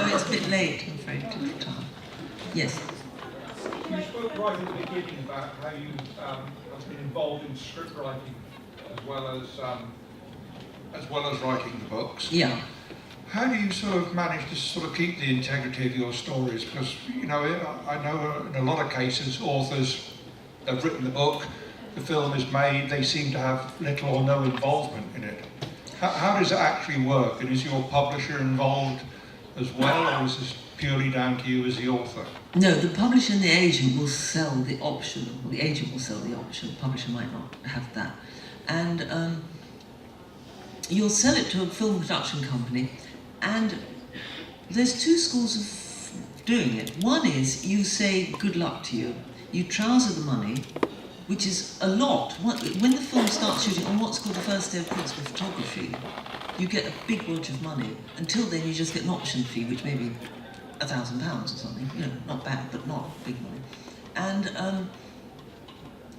No, it's a bit late, I'm afraid, to retire. Yes? You spoke right at the beginning about how you have been involved in script writing as well as writing the books. Yeah. How do you sort of manage to sort of keep the integrity of your stories? Because, I know in a lot of cases authors have written the book, the film is made, they seem to have little or no involvement in it. How does it actually work? And is your publisher involved as well, or is this purely down to you as the author? No, the publisher and the agent will sell the option, or the agent will sell the option, the publisher might not have that. And you'll sell it to a film production company, and there's two schools of doing it. One is you say good luck to you, you trouser the money, which is a lot. When the film starts shooting on what's called the first day of principal photography, you get a big wad of money. Until then you just get an option fee, which may be £1,000 or something, not bad, but not big money.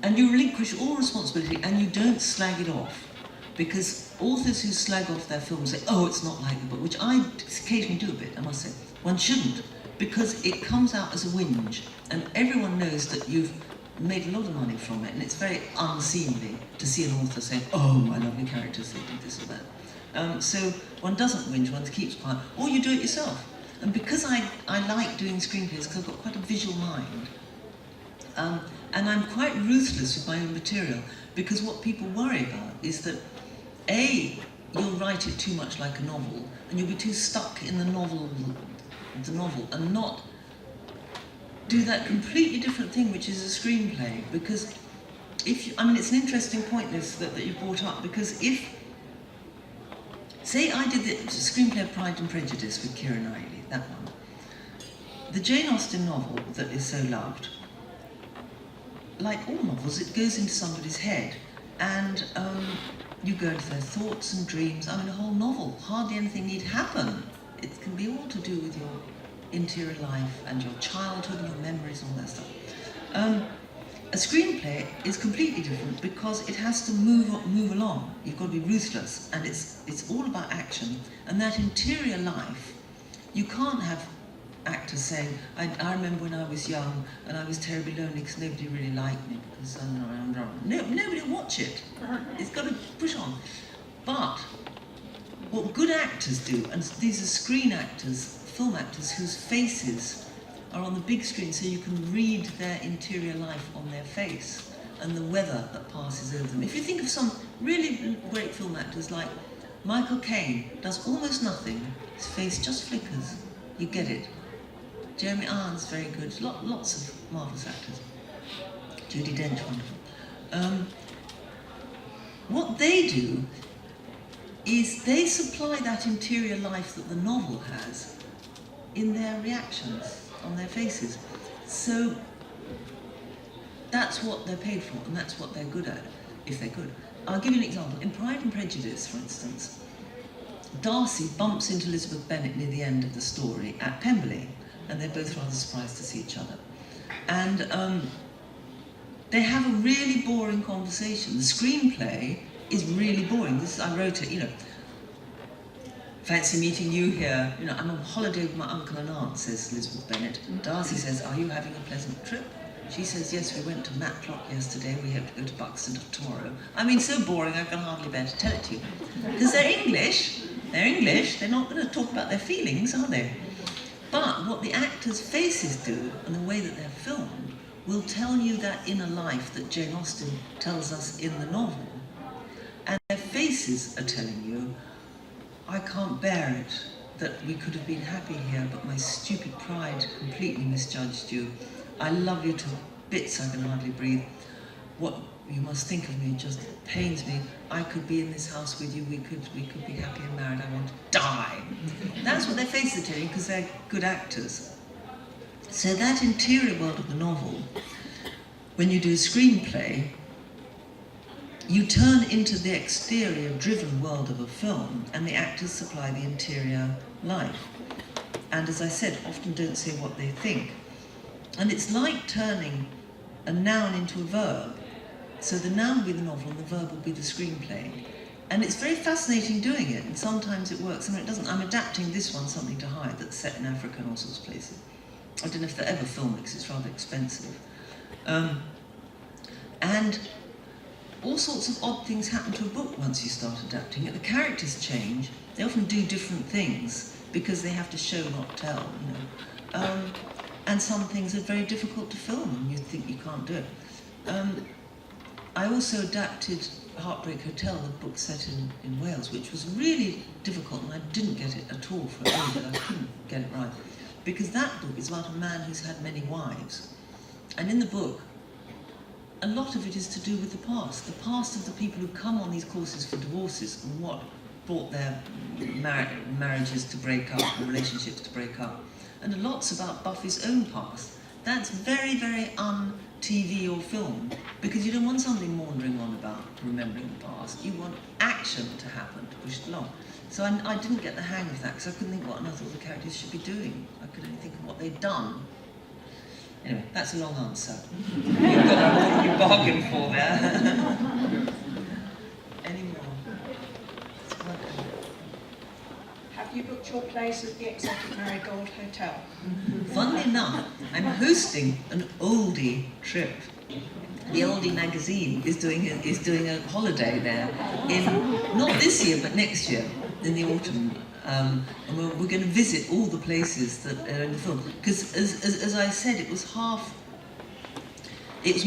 And you relinquish all responsibility and you don't slag it off. Because authors who slag off their films say, oh, it's not like the book, which I occasionally do a bit, I must say. One shouldn't, because it comes out as a whinge, and everyone knows that you've made a lot of money from it, and it's very unseemly to see an author saying, oh, my lovely characters, they did this or that. So one doesn't whinge, one keeps quiet, or you do it yourself. And because I like doing screenplays, because I've got quite a visual mind, and I'm quite ruthless with my own material, because what people worry about is that, A, you'll write it too much like a novel, and you'll be too stuck in the novel, and not do that completely different thing, which is a screenplay. Because if you, I mean, it's an interesting point this that you brought up, because if, say I did the screenplay of Pride and Prejudice with Keira Knightley, that one, the Jane Austen novel that is so loved, like all novels, it goes into somebody's head, and you go into their thoughts and dreams. I mean, a whole novel, hardly anything need happen. It can be all to do with your interior life and your childhood and your memories and all that stuff. A screenplay is completely different because it has to move along. You've got to be ruthless, and it's all about action. And that interior life, you can't have actors saying, I remember when I was young and I was terribly lonely because nobody really liked me because nobody will watch it. It's got to push on. But what good actors do, and these are screen actors, film actors whose faces are on the big screen so you can read their interior life on their face and the weather that passes over them. If you think of some really great film actors like Michael Caine, does almost nothing, his face just flickers, you get it. Jeremy Irons, very good, lots of marvellous actors. Judi Dench, wonderful. What they do is they supply that interior life that the novel has in their reactions, on their faces. So that's what they're paid for, and that's what they're good at, if they're good. I'll give you an example. In Pride and Prejudice, for instance, Darcy bumps into Elizabeth Bennet near the end of the story at Pemberley, and they're both rather surprised to see each other. And they have a really boring conversation. The screenplay is really boring. I wrote it, fancy meeting you here. I'm on holiday with my uncle and aunt, says Elizabeth Bennet. Darcy says, are you having a pleasant trip? She says, yes, we went to Matlock yesterday. We hope to go to Buxton tomorrow. I mean, so boring, I can hardly bear to tell it to you. Because they're English. They're not going to talk about their feelings, are they? But what the actors' faces do, and the way that they're filmed, will tell you that inner life that Jane Austen tells us in the novel. And their faces are telling you, I can't bear it, that we could have been happy here, but my stupid pride completely misjudged you. I love you to bits, I can hardly breathe. What you must think of me just pains me. I could be in this house with you, we could be happy and married, I want to die. That's what their faces are telling you, because they're good actors. So that interior world of the novel, when you do a screenplay, you turn into the exterior driven world of a film, and the actors supply the interior life. And as I said, often don't say what they think. And it's like turning a noun into a verb. So the noun will be the novel and the verb will be the screenplay. And it's very fascinating doing it, and sometimes it works, and it doesn't. I'm adapting this one, Something to Hide, that's set in Africa and all sorts of places. I don't know if they'll ever film it, because it's rather expensive. And all sorts of odd things happen to a book once you start adapting it. The characters change. They often do different things because they have to show, not tell, and some things are very difficult to film, and you think you can't do it. I also adapted Heartbreak Hotel, the book set in Wales, which was really difficult, and I didn't get it at all for ages. I couldn't get it right. Because that book is about a man who's had many wives. And in the book, a lot of it is to do with the past of the people who come on these courses for divorces and what brought their marriages to break up, and relationships to break up. And a lot's about Buffy's own past. That's very, very un-TV or film, because you don't want somebody maundering on about remembering the past. You want action to happen, to push it along. So I didn't get the hang of that, because I couldn't think what on earth all the characters should be doing. I could only think of what they'd done. Anyway, that's a long answer. You've got more than you bargained for there. Any more? Have you booked your place at the Exotic Marigold Hotel? Funnily enough, I'm hosting an oldie trip. The Oldie magazine is doing a holiday there in, not this year, but next year. in the autumn, and we're going to visit all the places that are in the film. Because as I said, it was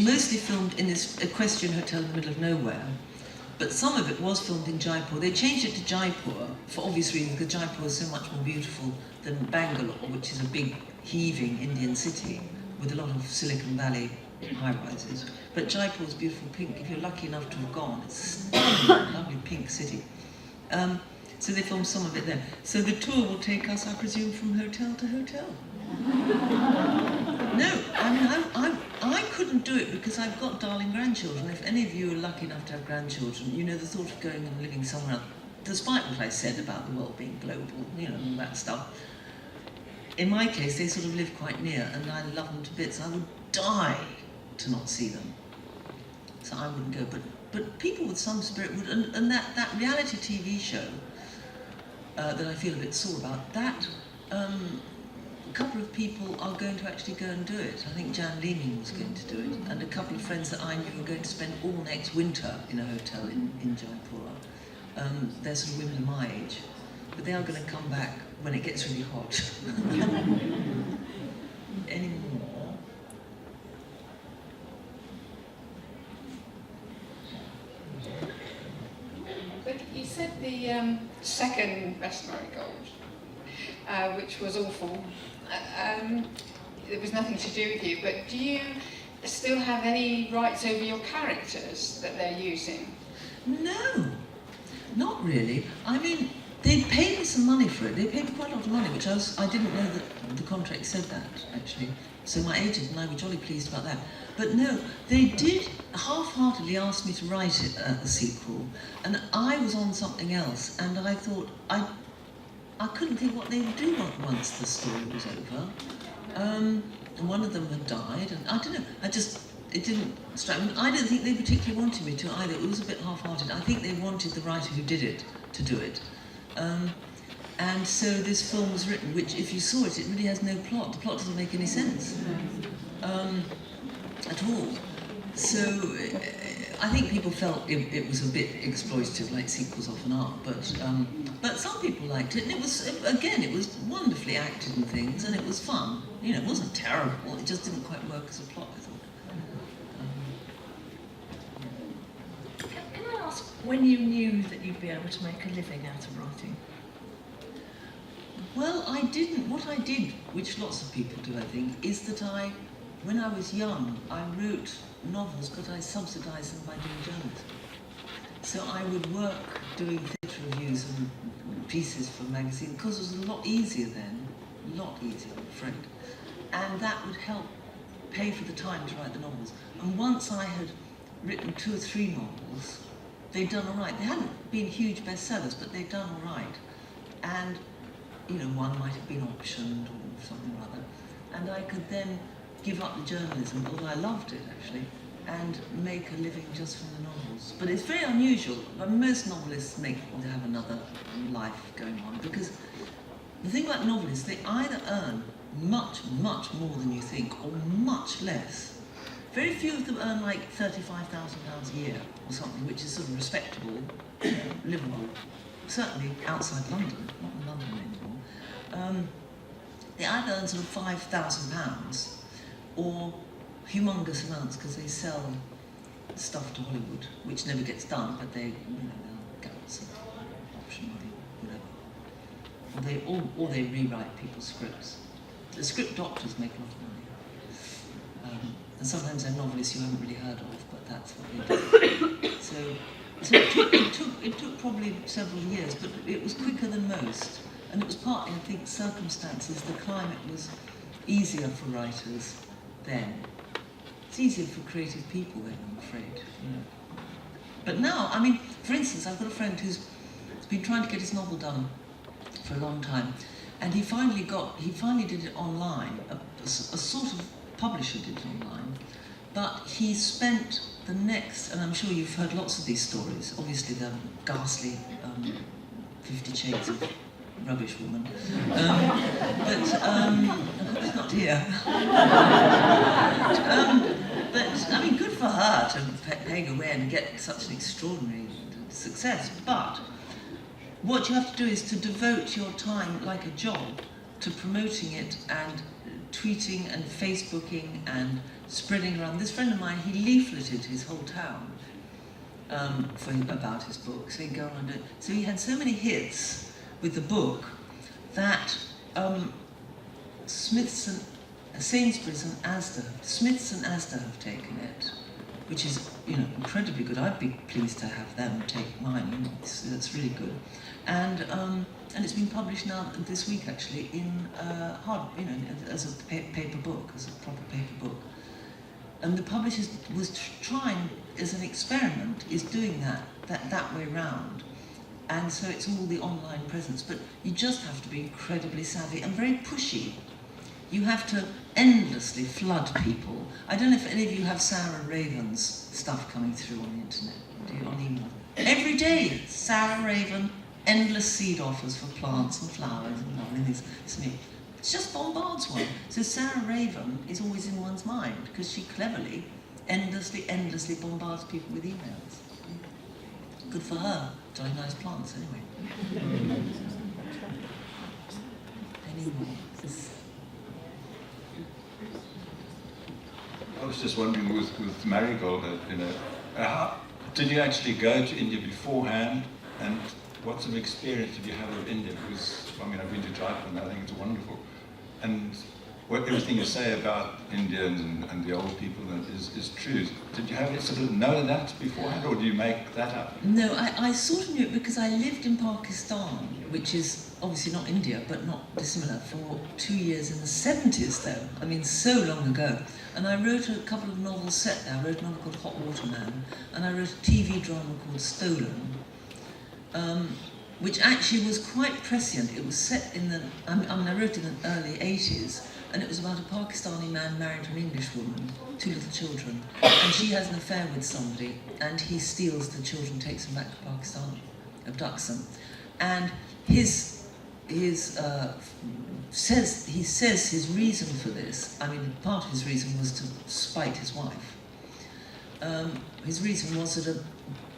mostly filmed in this equestrian hotel in the middle of nowhere, but some of it was filmed in Jaipur. They changed it to Jaipur for obvious reasons, because Jaipur is so much more beautiful than Bangalore, which is a big, heaving Indian city with a lot of Silicon Valley high-rises. But Jaipur is beautiful pink. If you're lucky enough to have gone, it's a stunning, lovely pink city. So they filmed some of it there. So the tour will take us, I presume, from hotel to hotel. No, I mean, I couldn't do it because I've got darling grandchildren. If any of you are lucky enough to have grandchildren, you know, the thought of going and living somewhere else, despite what I said about the world being global, you know, all that stuff, in my case, they sort of live quite near, and I love them to bits. I would die to not see them. So I wouldn't go, but people with some spirit would, and that reality TV show that I feel a bit sore about, that a couple of people are going to actually go and do it. I think Jan Leeming was going to do it, and a couple of friends that I knew were going to spend all next winter in a hotel in Jaipur. They're sort of women of my age, but they are going to come back when it gets really hot. Any more? But you said the second Best Marigold, which was awful. There was nothing to do with you, but do you still have any rights over your characters that they're using? No, not really. I mean, they paid me some money for it. They paid me quite a lot of money, which I didn't know that the contract said that, actually. So my agent and I were jolly pleased about that. But no, they did half-heartedly ask me to write a sequel, and I was on something else, and I thought, I couldn't think what they would do once the story was over. And one of them had died, and I don't know, it didn't strike me. I don't think they particularly wanted me to either. It was a bit half-hearted. I think they wanted the writer who did it to do it. And so this film was written, which if you saw it, it really has no plot. The plot doesn't make any sense at all. So I think people felt it was a bit exploitative, like sequels often are, but some people liked it, and it was wonderfully acted and things, and it was fun. You know, it wasn't terrible, it just didn't quite work as a plot, I thought. Can I ask when you knew that you'd be able to make a living out of writing? Well, I didn't. What I did, which lots of people do, I think, is that when I was young, I wrote novels, but I subsidised them by doing journalism. So I would work doing theatre reviews and pieces for magazines, because it was a lot easier then, a lot easier, I'm afraid. And that would help pay for the time to write the novels. And once I had written 2 or 3 novels, they'd done all right. They hadn't been huge bestsellers, but they'd done all right. And, you know, one might have been optioned or something or other. And I could then give up the journalism, although I loved it actually, and make a living just from the novels. But it's very unusual. Most novelists have another life going on, because the thing about novelists, they either earn much, much more than you think, or much less. Very few of them earn like £35,000 a year or something, which is sort of respectable, livable. Certainly outside London, not in London anymore. They either earn sort of £5,000 or humongous amounts because they sell stuff to Hollywood, which never gets done, but they'll get some option money, whatever. Or they rewrite people's scripts. The script doctors make a lot of money. And sometimes they're novelists you haven't really heard of, but that's what they do. So it took probably several years, but it was quicker than most. And it was partly, I think, circumstances. The climate was easier for writers then. It's easier for creative people then, I'm afraid. You know. But now, I mean, for instance, I've got a friend who's been trying to get his novel done for a long time, and he finally did it online. A sort of publisher did it online, but he spent the next, and I'm sure you've heard lots of these stories, obviously the ghastly 50 Shades of Rubbish Woman, but she's not here. But I mean, good for her to peg away and get such an extraordinary success. But what you have to do is to devote your time like a job to promoting it and tweeting and Facebooking and spreading around. This friend of mine, he leafleted his whole town about his book, so he'd go around it. So he had so many hits with the book that Sainsbury's and Asda, Smiths and Asda have taken it, which is, incredibly good. I'd be pleased to have them take mine. It's really good, and it's been published now this week actually in as a paper book, as a proper paper book. And the publisher was trying, as an experiment, is doing that way round. And so it's all the online presence, but you just have to be incredibly savvy and very pushy. You have to endlessly flood people. I don't know if any of you have Sarah Raven's stuff coming through on the internet, do you, on email? Every day, Sarah Raven, endless seed offers for plants and flowers and all this. It just bombards one. So Sarah Raven is always in one's mind because she cleverly, endlessly bombards people with emails. Good for her. Jolly nice plants, anyway. I was just wondering with Marigold, did you actually go to India beforehand, and what sort of experience did you have of India? Because, I've been to Jaipur and I think it's wonderful. And everything you say about India and the old people is true. Did you have it sort of know that beforehand, or do you make that up? No, I sort of knew it because I lived in Pakistan, which is obviously not India, but not dissimilar, for 2 years in the 70s though. So long ago. And I wrote a couple of novels set there. I wrote a novel called Hot Water Man, and I wrote a TV drama called Stolen, which actually was quite prescient. It was set in I wrote it in the early 80s, and it was about a Pakistani man married to an English woman, 2 little children, and she has an affair with somebody, and he steals the children, takes them back to Pakistan, abducts them, and he says his reason for this, part of his reason was to spite his wife. His reason was that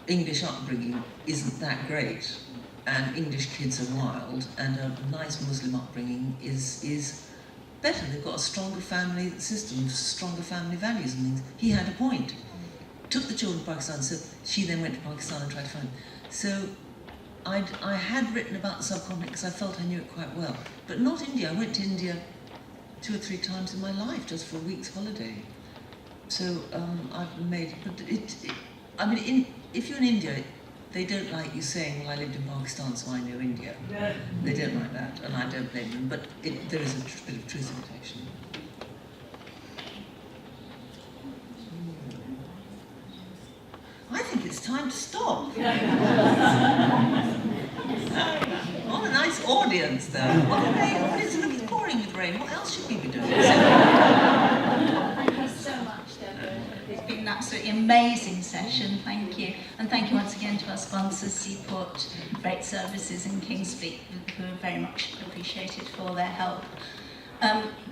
English upbringing isn't that great, and English kids are wild, and a nice Muslim upbringing is better. They've got a stronger family system, stronger family values and things. He had a point. Took the children to Pakistan, so she then went to Pakistan and tried to find him. So I had written about the subcontinent because I felt I knew it quite well, but not India. I went to India 2 or 3 times in my life just for a week's holiday. So I've made, but if you're in India, they don't like you saying, well, I lived in Pakistan, so I know India. Yeah. They don't like that, and I don't blame them, but there is a bit of truth in it, actually. I think it's time to stop. What a nice audience, though. It's looking boring with rain. What else should we be doing? Thank you so much, Deborah. It's been an absolutely amazing session. Thank you. And thank you once again to our sponsors, Seaport Freight Services and Kingspeak, who are very much appreciated for their help.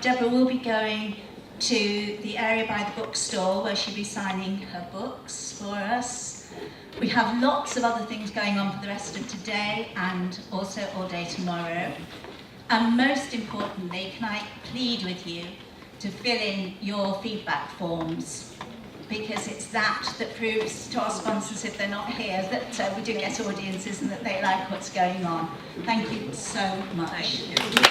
Deborah will be going to the area by the bookstore where she'll be signing her books for us. We have lots of other things going on for the rest of today and also all day tomorrow. And most importantly, can I plead with you to fill in your feedback forms, because it's that proves to our sponsors, if they're not here, that we do get audiences and that they like what's going on. Thank you so much. Thank you.